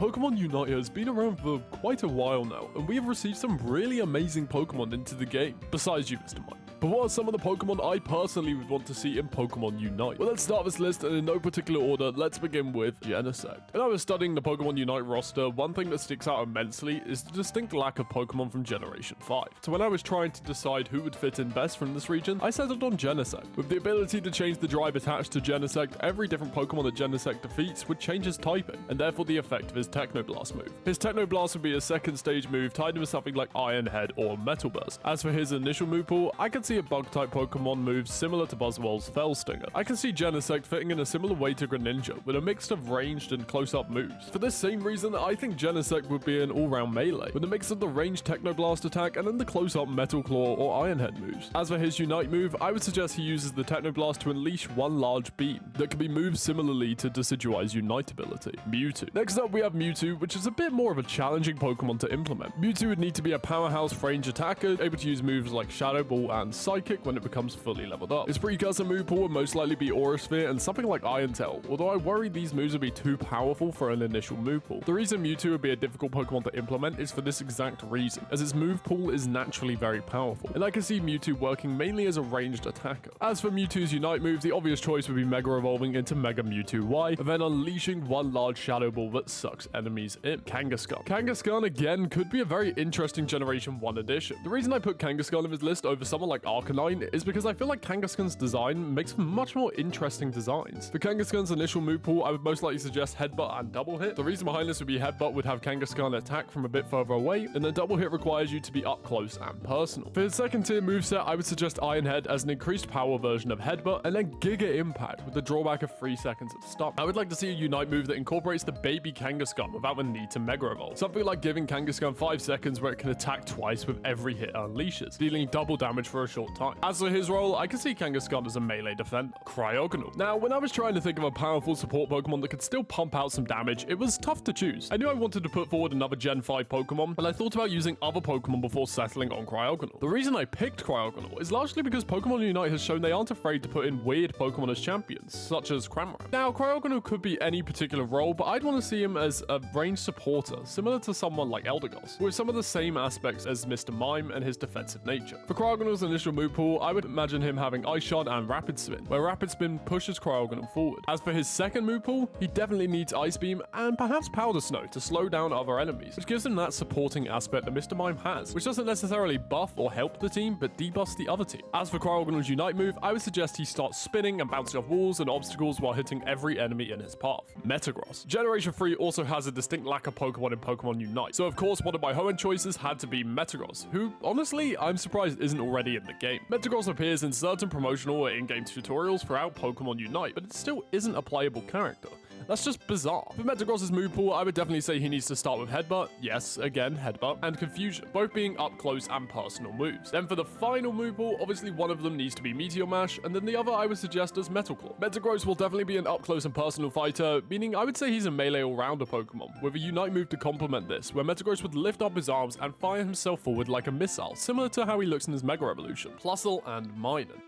Pokemon Unite has been around for quite a while now, and we have received some really amazing Pokemon into the game, besides you, Mr. Mime. But what are some of the Pokemon I personally would want to see in Pokemon Unite? Well, let's start this list, and in no particular order, let's begin with Genesect. When I was studying the Pokemon Unite roster, one thing that sticks out immensely is the distinct lack of Pokemon from Generation 5. So when I was trying to decide who would fit in best from this region, I settled on Genesect. With the ability to change the drive attached to Genesect, every different Pokemon that Genesect defeats would change his typing, and therefore the effect of his Technoblast move. His Technoblast would be a second stage move tied with something like Iron Head or Metal Burst. As for his initial move pool, I could see a Bug-type Pokemon move similar to Buzzwole's Fellstinger. I can see Genesect fitting in a similar way to Greninja, with a mix of ranged and close-up moves. For this same reason, I think Genesect would be an all-round melee, with a mix of the ranged Technoblast attack and then the close-up Metal Claw or Iron Head moves. As for his Unite move, I would suggest he uses the Technoblast to unleash one large beam that can be moved similarly to Decidueye's Unite ability, Mewtwo. Next up, we have Mewtwo, which is a bit more of a challenging Pokemon to implement. Mewtwo would need to be a powerhouse range attacker, able to use moves like Shadow Ball and Psychic when it becomes fully leveled up. His precursor move pool would most likely be Aura Sphere and something like Iron Tail, although I worry these moves would be too powerful for an initial move pool. The reason Mewtwo would be a difficult Pokemon to implement is for this exact reason, as its move pool is naturally very powerful, and I can see Mewtwo working mainly as a ranged attacker. As for Mewtwo's Unite move, the obvious choice would be Mega Evolving into Mega Mewtwo Y, and then unleashing one large Shadow Ball that sucks enemies in. Kangaskhan. Kangaskhan again could be a very interesting Generation 1 addition. The reason I put Kangaskhan in this list over someone like Arcanine is because I feel like Kangaskhan's design makes for much more interesting designs. For Kangaskhan's initial move pool, I would most likely suggest Headbutt and Double Hit. The reason behind this would be Headbutt would have Kangaskhan attack from a bit further away, and then Double Hit requires you to be up close and personal. For his second tier moveset, I would suggest Iron Head as an increased power version of Headbutt, and then Giga Impact with the drawback of 3 seconds of stop. I would like to see a Unite move that incorporates the baby Kangaskhan without the need to Mega Evolve. Something like giving Kangaskhan 5 seconds where it can attack twice with every hit it unleashes, dealing double damage for a short time. As for his role, I can see Kangaskhan as a melee defender. Cryogonal. Now, when I was trying to think of a powerful support Pokemon that could still pump out some damage, it was tough to choose. I knew I wanted to put forward another Gen 5 Pokemon, and I thought about using other Pokemon before settling on Cryogonal. The reason I picked Cryogonal is largely because Pokemon Unite has shown they aren't afraid to put in weird Pokemon as champions, such as Cramorant. Now, Cryogonal could be any particular role, but I'd want to see him as a ranged supporter, similar to someone like Eldegoss, with some of the same aspects as Mr. Mime and his defensive nature. For Cryogonal's initial move pool, I would imagine him having Ice Shard and Rapid Spin, where Rapid Spin pushes Cryogonal forward. As for his second move pool, he definitely needs Ice Beam and perhaps Powder Snow to slow down other enemies, which gives him that supporting aspect that Mr. Mime has, which doesn't necessarily buff or help the team, but debuffs the other team. As for Cryogonal's Unite move, I would suggest he starts spinning and bouncing off walls and obstacles while hitting every enemy in his path. Metagross. Generation 3 also has a distinct lack of Pokemon in Pokemon Unite, so of course one of my Hoenn choices had to be Metagross, who honestly I'm surprised isn't already in the game. Metagross appears in certain promotional or in-game tutorials throughout Pokemon Unite, but it still isn't a playable character. That's just bizarre. For Metagross's move pool, I would definitely say he needs to start with Headbutt, yes, again, Headbutt, and Confusion, both being up close and personal moves. Then for the final move pool, obviously one of them needs to be Meteor Mash, and then the other I would suggest as Metal Claw. Metagross will definitely be an up close and personal fighter, meaning I would say he's a melee all-rounder Pokemon, with a Unite move to complement this, where Metagross would lift up his arms and fire himself forward like a missile, similar to how he looks in his Mega Evolution. Plusle and Minun.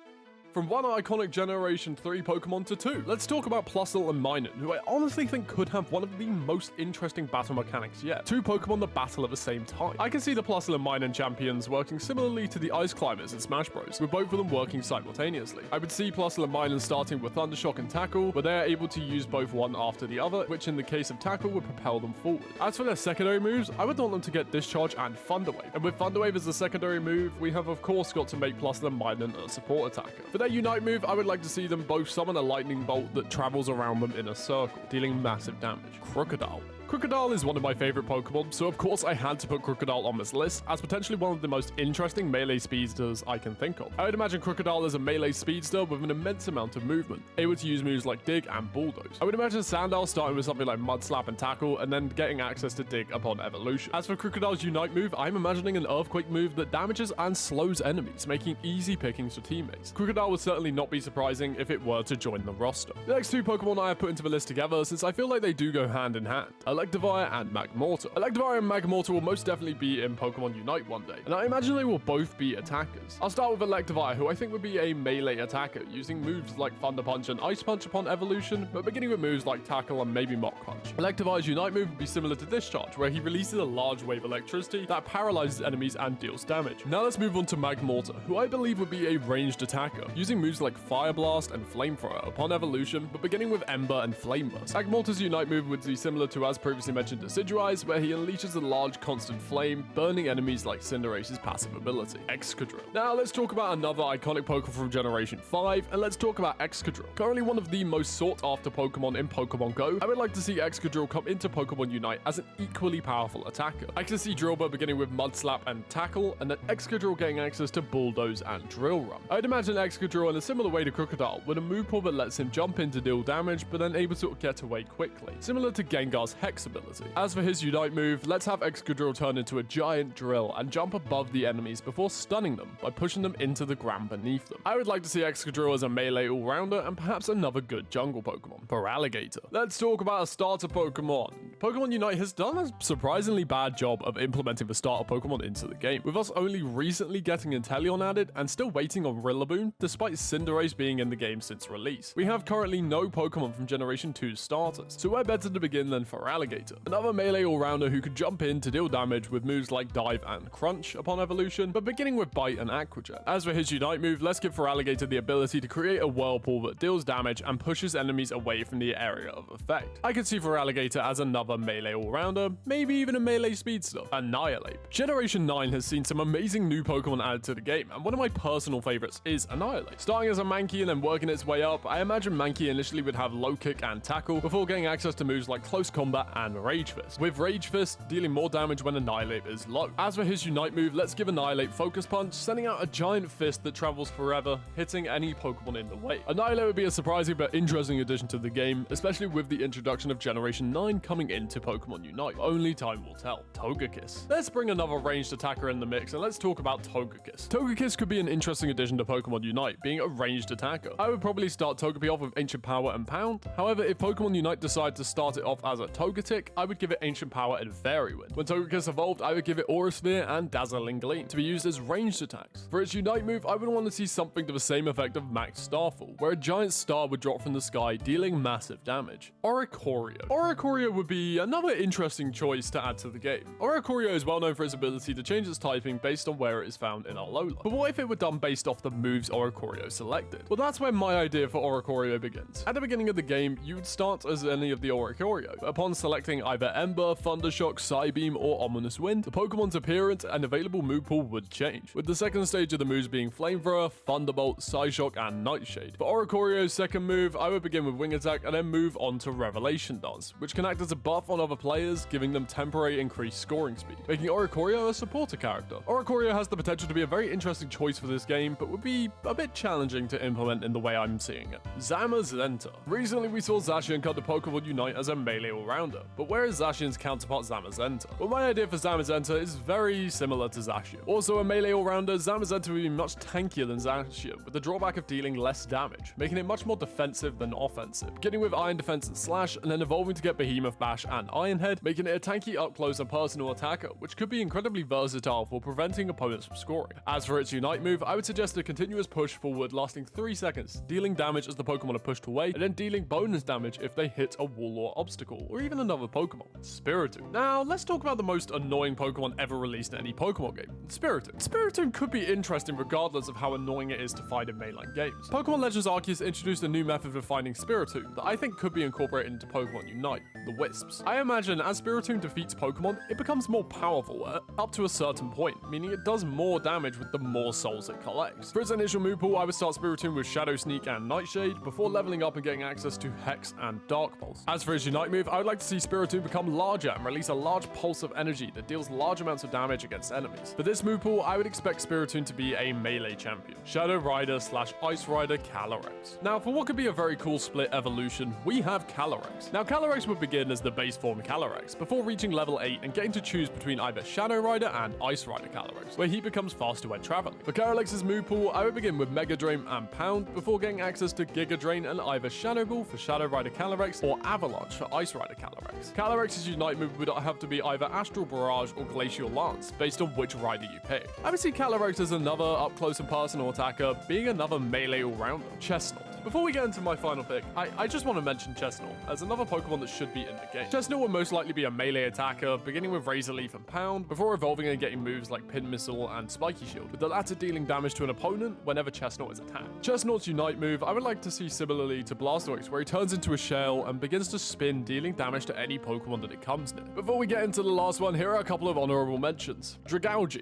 From one iconic Generation 3 Pokemon to two, let's talk about Plusle and Minun, who I honestly think could have one of the most interesting battle mechanics yet. Two Pokemon that battle at the same time. I can see the Plusle and Minun champions working similarly to the Ice Climbers in Smash Bros, with both of them working simultaneously. I would see Plusle and Minun starting with Thundershock and Tackle, where they are able to use both one after the other, which in the case of Tackle would propel them forward. As for their secondary moves, I would want them to get Discharge and Thunder Wave, and with Thunder Wave as the secondary move, we have of course got to make Plusle and Minun a support attacker. For their Unite move, I would like to see them both summon a lightning bolt that travels around them in a circle, dealing massive damage. Krookodile. Krookodile is one of my favorite Pokemon, so of course I had to put Krookodile on this list as potentially one of the most interesting melee speedsters I can think of. I would imagine Krookodile as a melee speedster with an immense amount of movement, able to use moves like Dig and Bulldoze. I would imagine Sandile starting with something like Mud Slap and Tackle, and then getting access to Dig upon evolution. As for Krookodile's Unite move, I'm imagining an Earthquake move that damages and slows enemies, making easy pickings for teammates. Krookodile would certainly not be surprising if it were to join the roster. The next two Pokemon I have put into the list together, since I feel like they do go hand in hand. Electivire and Magmortar. Electivire and Magmortar will most definitely be in Pokemon Unite one day, and I imagine they will both be attackers. I'll start with Electivire, who I think would be a melee attacker, using moves like Thunder Punch and Ice Punch upon evolution, but beginning with moves like Tackle and maybe Mach Punch. Electivire's Unite move would be similar to Discharge, where he releases a large wave of electricity that paralyzes enemies and deals damage. Now let's move on to Magmortar, who I believe would be a ranged attacker, using moves like Fire Blast and Flamethrower upon evolution, but beginning with Ember and Flame Burst. Magmortar's Unite move would be similar to, as previously mentioned, Decidueye's, where he unleashes a large constant flame, burning enemies like Cinderace's passive ability, Excadrill. Now let's talk about another iconic Pokemon from Generation 5, and let's talk about Excadrill. Currently one of the most sought after Pokemon in Pokemon Go, I would like to see Excadrill come into Pokemon Unite as an equally powerful attacker. I can see Drillbur beginning with Mud Slap and Tackle, and then Excadrill getting access to Bulldoze and Drill Run. I'd imagine Excadrill in a similar way to Krookodile, with a move pool that lets him jump in to deal damage, but then able to get away quickly, similar to Gengar's Hex ability. As for his Unite move, let's have Excadrill turn into a giant drill and jump above the enemies before stunning them by pushing them into the ground beneath them. I would like to see Excadrill as a melee all-rounder and perhaps another good jungle Pokemon, Feraligatr. Let's talk about a starter Pokemon. Pokemon Unite has done a surprisingly bad job of implementing the starter Pokemon into the game, with us only recently getting Inteleon added and still waiting on Rillaboom, despite Cinderace being in the game since release. We have currently no Pokemon from Generation 2's starters, so where better to begin than Feraligatr, another melee all-rounder who could jump in to deal damage with moves like Dive and Crunch upon evolution, but beginning with Bite and Aqua Jet. As for his Unite move, let's give Feraligatr the ability to create a whirlpool that deals damage and pushes enemies away from the area of effect. I could see Feraligatr as another melee all-rounder, maybe even a melee speedster. Annihilape. Generation 9 has seen some amazing new Pokemon added to the game, and one of my personal favorites is Annihilape. Starting as a Mankey and then working its way up, I imagine Mankey initially would have low kick and tackle before getting access to moves like Close Combat and Rage Fist, with Rage Fist dealing more damage when Annihilape is low. As for his Unite move, let's give Annihilape Focus Punch, sending out a giant fist that travels forever, hitting any Pokemon in the way. Annihilape would be a surprising but interesting addition to the game, especially with the introduction of Generation 9 coming into Pokemon Unite. Only time will tell. Togekiss. Let's bring another ranged attacker in the mix, and let's talk about Togekiss. Togekiss could be an interesting addition to Pokemon Unite, being a ranged attacker. I would probably start Togepi off with Ancient Power and Pound. However, if Pokemon Unite decide to start it off as a Togetic, I would give it Ancient Power and Fairy Wind. When Togekiss evolved, I would give it Aura Sphere and Dazzling Gleam to be used as ranged attacks. For its Unite move, I would want to see something to the same effect of Max Starfall, where a giant star would drop from the sky, dealing massive damage. Oricorio. Oricorio would be another interesting choice to add to the game. Oricorio is well known for its ability to change its typing based on where it is found in Alola. But what if it were done based off the moves Oricorio selected? Well, that's where my idea for Oricorio begins. At the beginning of the game, you would start as any of the Oricorio. Upon selecting either Ember, Thundershock, Psybeam, or Ominous Wind, the Pokemon's appearance and available move pool would change, with the second stage of the moves being Flamethrower, Thunderbolt, Psyshock, and Nightshade. For Oricorio's second move, I would begin with Wing Attack and then move on to Revelation Dance, which can act as a buff on other players, giving them temporary increased scoring speed, making Oricorio a supporter character. Oricorio has the potential to be a very interesting choice for this game, but would be a bit challenging to implement in the way I'm seeing it. Zamazenta. Recently we saw Zacian come to Pokemon Unite as a melee all-rounder, but where is Zacian's counterpart Zamazenta? Well, my idea for Zamazenta is very similar to Zacian. Also a melee all-rounder, Zamazenta would be much tankier than Zacian, with the drawback of dealing less damage, making it much more defensive than offensive, beginning with Iron Defense and Slash, and then evolving to get Behemoth Bash and Iron Head, making it a tanky up-close and personal attacker, which could be incredibly versatile for preventing opponents from scoring. As for its Unite move, I would suggest a continuous push forward lasting 3 seconds, dealing damage as the Pokemon are pushed away, and then dealing bonus damage if they hit a wall or obstacle, or even another Pokemon. Spiritomb. Now, let's talk about the most annoying Pokemon ever released in any Pokemon game, Spiritomb. Spiritomb could be interesting regardless of how annoying it is to find in mainline games. Pokemon Legends Arceus introduced a new method of finding Spiritomb that I think could be incorporated into Pokemon Unite, the Wisps. I imagine as Spiritomb defeats Pokemon, it becomes more powerful up to a certain point, meaning it does more damage with the more souls it collects. For its initial move pool, I would start Spiritomb with Shadow Sneak and Nightshade before leveling up and getting access to Hex and Dark Pulse. As for its Unite move, I would like to see Spiritomb become larger and release a large pulse of energy that deals large amounts of damage against enemies. For this move pool, I would expect Spiritomb to be a melee champion, Shadow Rider / Ice Rider Calyrex. Now, for what could be a very cool split evolution, we have Calyrex. Now, Calyrex would begin as the base form Calyrex, before reaching level 8 and getting to choose between either Shadow Rider and Ice Rider Calyrex, where he becomes faster when traveling. For Carylex's move pool, I would begin with Mega Drain and Pound, before getting access to Giga Drain and either Shadow Ball for Shadow Rider Calyrex or Avalanche for Ice Rider Calyrex. Calyrex. Calyrex's Unite move would have to be either Astral Barrage or Glacial Lance, based on which rider you pick. I would see Calyrex as another up-close and personal attacker, being another melee all-rounder. Chesnaught. Before we get into my final pick, I just want to mention Chesnaught as another Pokemon that should be in the game. Chesnaught will most likely be a melee attacker, beginning with Razor Leaf and Pound, before evolving and getting moves like Pin Missile and Spiky Shield, with the latter dealing damage to an opponent whenever Chesnaught is attacked. Chesnaught's Unite move I would like to see similarly to Blastoise, where he turns into a shell and begins to spin, dealing damage to any Pokemon that it comes near. Before we get into the last one, here are a couple of honorable mentions. Dragalge,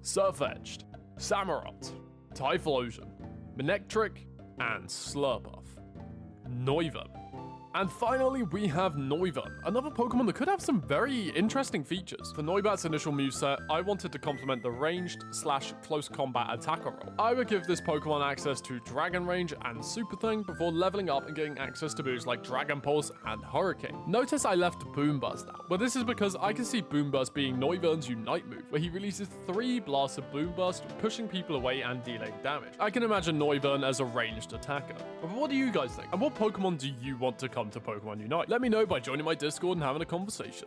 Surfetched, Samurott, Typhlosion, Manectric, and Slurpuff. Noivern. And finally, we have Noivern, another Pokemon that could have some very interesting features. For Noibat's initial moveset, I wanted to complement the ranged/close combat attacker role. I would give this Pokemon access to Dragon Range and Super Thing before leveling up and getting access to moves like Dragon Pulse and Hurricane. Notice I left Boom Burst out, but this is because I can see Boom Burst being Noivern's Unite move, where he releases 3 blasts of Boom Burst, pushing people away and dealing damage. I can imagine Noivern as a ranged attacker. But what do you guys think? And what Pokemon do you want to come to Pokemon Unite? Let me know by joining my Discord and having a conversation.